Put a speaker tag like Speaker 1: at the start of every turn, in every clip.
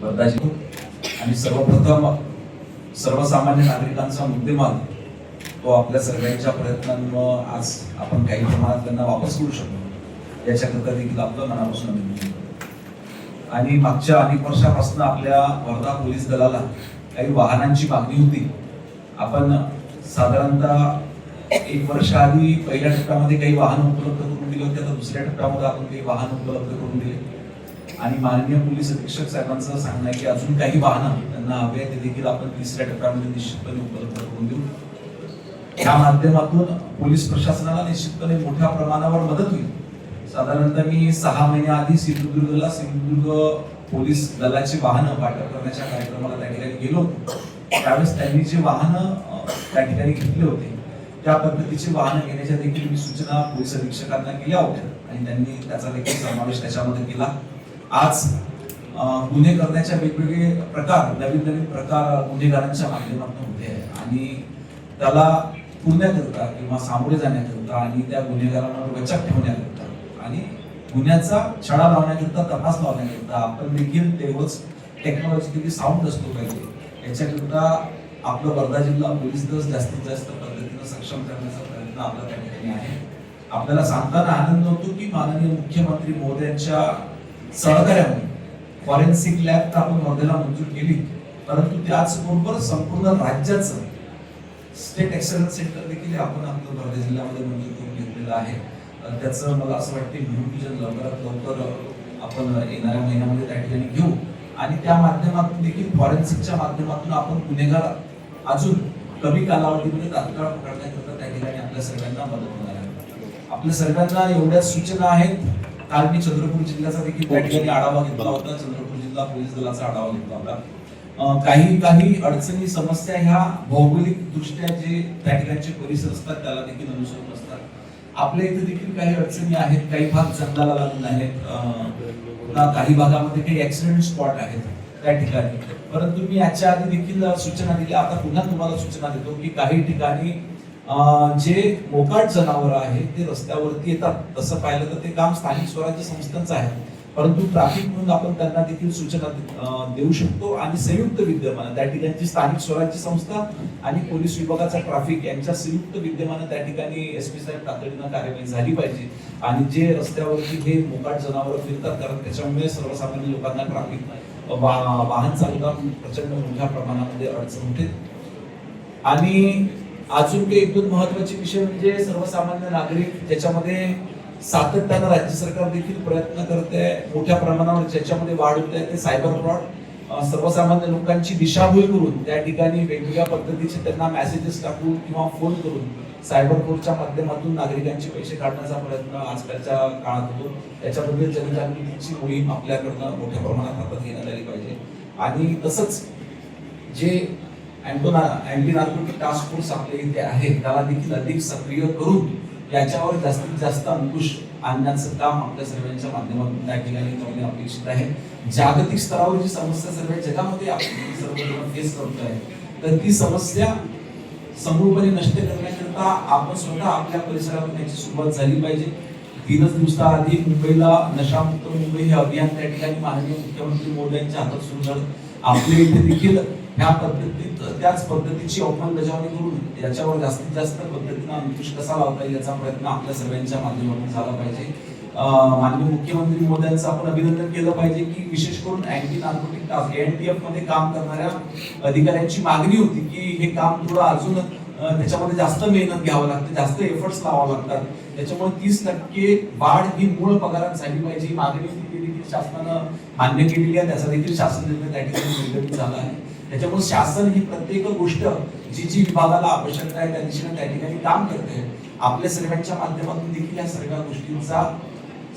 Speaker 1: वर्धाजी आणि सर्वप्रथम सर्वसामान्य नागरिकांचा मुद्देमाल तो आपल्या सर्वांच्या प्रयत्नांमुळे आज आपण काही प्रमाणात त्यांना वापस करू शकतो याच्याकरता देखील आपलं मनापासून अभिनंदन. आणि मागच्या अनेक वर्षापासून आपल्या वर्धा पोलीस दलाला काही वाहनांची मागणी होती. आपण साधारणतः 1 वर्ष आधी पहिल्या टप्प्यामध्ये काही वाहन उपलब्ध करून दिले होते. आता दुसऱ्या टप्प्यामध्ये आपण काही वाहन उपलब्ध करून दिले आणि माननीय पोलीस अधीक्षक साहेबांचं सांगणं आहे की अजून काही वाहनं त्यांना हवे ते देखील आपण तिसऱ्या टप्प्यामध्ये निश्चितपणे उपलब्ध करून देऊ. या माध्यमातून पोलीस प्रशासनाला निश्चितपणे मोठ्या प्रमाणावर मदत होईल. साधारणतः मी 6 महिन्याआधी सिंधुदुर्ग पोलीस दलाची वाहनं वाटप करण्याच्या कार्यक्रमाला त्या ठिकाणी गेलो होतो. त्यावेळेस त्यांनी जे वाहनं त्या ठिकाणी घेतले होते त्या पद्धतीची वाहनं घेण्याच्या देखील मी सूचना पोलीस अधीक्षकांना केल्या होत्या आणि त्यांनी त्याचा देखील समावेश त्याच्यामध्ये केला. आज गुन्हे करण्याच्या वेगवेगळे प्रकार नवीन प्रकार गुन्हेगारांच्या माध्यमातून होते आणि त्याला पुरण्याकरता किंवा सामोरे जाण्याकरता आणि त्या गुन्हेगारांवर वचक ठेवण्याकरता आणि गुन्ह्याचा छडा लावण्याकरता तपास लावण्याकरता आपण देखील तेवढंच टेक्नॉलॉजिकली साऊंड असतो पाहिजे. याच्याकरता आपलं वर्धा जिल्हा पोलीस दल जास्तीत जास्त पद्धतीनं सक्षम करण्याचा प्रयत्न आपला त्या ठिकाणी आहे. आपल्याला सांगताना आनंद होतो की माननीय मुख्यमंत्री मोदयांच्या सहकार्याने फॉरेन्सिक लॅब तर आपण वर्धेला मंजूर केली, परंतु त्याचबरोबर संपूर्ण राज्याचं स्टेट एक्सलन्स सेंटर देखील आपण आपल्या वर्धा जिल्ह्यामध्ये मंजूर करून घेतलेलं आहे. त्याचं मला असं वाटतं भूमिपूजन लवकरात लवकर आपण येणाऱ्या महिन्यामध्ये त्या ठिकाणी घेऊ आणि त्या माध्यमातून देखील फॉरेन्सिकच्या माध्यमातून आपण गुन्हेगार अजून कमी कालावधीमध्ये तात्काळ पकडण्याकरता त्या ठिकाणी आपल्या सर्वांना मदत होणार आहे. आपल्या सर्वांना एवढ्या सूचना आहेत. काल मी चंद्रपूर जिल्ह्याचा देखील त्या ठिकाणी आढावा घेतला होता. चंद्रपूर जिल्हा पोलीस दलाचा आढावा घेतला होता. काही अडचणी समस्या ह्या भौगोलिक दृष्ट्या जे त्या ठिकाणचे परिसर असतात त्याला देखील अनुसरून असतात. आपल्या इथे देखील काही अडचणी आहेत. काही भाग जंगलाला लागून आहेत. काही भागामध्ये काही ऍक्सिडेंट स्पॉट आहेत त्या ठिकाणी. परंतु मी याच्या आधी देखील सूचना दिल्या. आता पुन्हा तुम्हाला सूचना देतो की काही ठिकाणी जे मोकाट जनावर आहे ते रस्त्यावरती येतात. तसं पाहिलं तर ते काम स्थानिक स्वराज्य संस्थांचं आहे, परंतु ट्रॅफिक म्हणून आपण त्यांना देखील सूचना देऊ शकतो आणि संयुक्त विद्यमान त्या ठिकाणची स्थानिक स्वराज्य संस्था आणि पोलीस विभागाचा ट्रॅफिक यांच्या संयुक्त विद्यमान त्या ठिकाणी एसपी साहेब तातडीनं कार्यवाही झाली पाहिजे. आणि जे रस्त्यावरती हे मोकाट जनावर फिरतात कारण त्याच्यामुळे सर्वसामान्य लोकांना ट्रॅफिक वाहन चालवताना प्रचंड मोठ्या प्रमाणामध्ये अडचण होते. आणि अजून काही 1-2 महत्वाचे विषय म्हणजे सर्वसामान्य नागरिक ज्याच्यामध्ये सातत्यानं राज्य सरकार देखील प्रयत्न करते मोठ्या प्रमाणावर ज्याच्यामध्ये वाढ होते ते सायबर फ्रॉड. सर्वसामान्य लोकांची दिशाभूल करून त्या ठिकाणी वेगवेगळ्या पद्धतीचे त्यांना मेसेजेस टाकून किंवा फोन करून सायबर फ्रॉडच्या माध्यमातून नागरिकांचे पैसे काढण्याचा प्रयत्न आजकालच्या काळात होतो. त्याच्याबद्दल जनजागृतीची मोहीम आपल्याकडनं मोठ्या प्रमाणात हातात घेण्यात आली पाहिजे. आणि तसंच जे अँटी नार्कोटिक टास्क फोर्स आपल्या इथे आहे त्याला देखील अधिक सक्रिय करून याच्यावर जास्तीत जास्त अंकुश आणण्याचं काम आपल्या सर्वांच्या माध्यमातून त्या ठिकाणी करणे अपेक्षित आहे. जागतिक स्तरावर जी समस्या सर्व जगामध्ये आपण सर्वजण फेस करतोय तर ती समस्या समूळपणे नष्ट करण्याकरता आपण स्वतः आपल्या परिसरातून याची सुरुवात झाली पाहिजे. 3 दिवसाआधी मुंबईला नशामुक्त मुंबई हे अभियान त्या ठिकाणी माननीय मुख्यमंत्री मोदयांच्या हातात सुरू झालं. आपल्या इथे देखील ह्या पद्धतीत त्याच पद्धतीची अंमलबजावणी करून याच्यावर जास्तीत जास्त पद्धतीने अंकुश कसा लावता येईल याचा प्रयत्न आपल्या सर्वांच्या माध्यमातून झाला पाहिजे. माननीय मुख्यमंत्री मोदयांचं आपण अभिनंदन केलं पाहिजे की विशेष करून अँटी नार्कोटिक टास्क एनटीएफ मध्ये काम करणाऱ्या अधिकाऱ्यांची मागणी होती की हे काम थोडं अजून त्याच्यामध्ये जास्त मेहनत घ्यावं लागते, जास्त एफर्ट्स लावावं लागतात. त्याच्यामुळे 30% वाढ ही मूळ पगारात झाली पाहिजे. ही मागणी देखील शासनानं मान्य केलेली आहे. त्याचा देखील शासन निर्णय त्या ठिकाणी निर्गमित झाला आहे. त्याच्यामुळे शासन ही प्रत्येक गोष्ट जी विभागाला आवश्यकता आहे त्या दिशेने त्या ठिकाणी काम करते. आपल्या सर्वांच्या माध्यमातून देखील या सर्व गोष्टींचा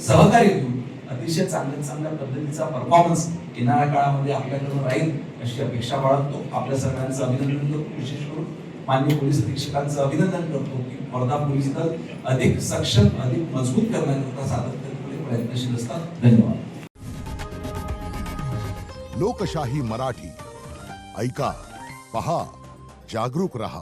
Speaker 1: सहकार्य घेऊन अतिशय चांगल्या पद्धतीचा परफॉर्मन्स येणाऱ्या काळामध्ये आपल्याकडून राहील अशी अपेक्षा बाळगतो. आपल्या सर्वांचं अभिनंदन करतो. विशेष करून माननीय पोलीस अधीक्षकांचं अभिनंदन करतो की वर्धा पोलीस दल अधिक सक्षम अधिक मजबूत करण्याकरता सातत्याने प्रयत्नशील असतात. धन्यवाद.
Speaker 2: लोकशाही मराठी ऐका, पहा, जागरूक रहा.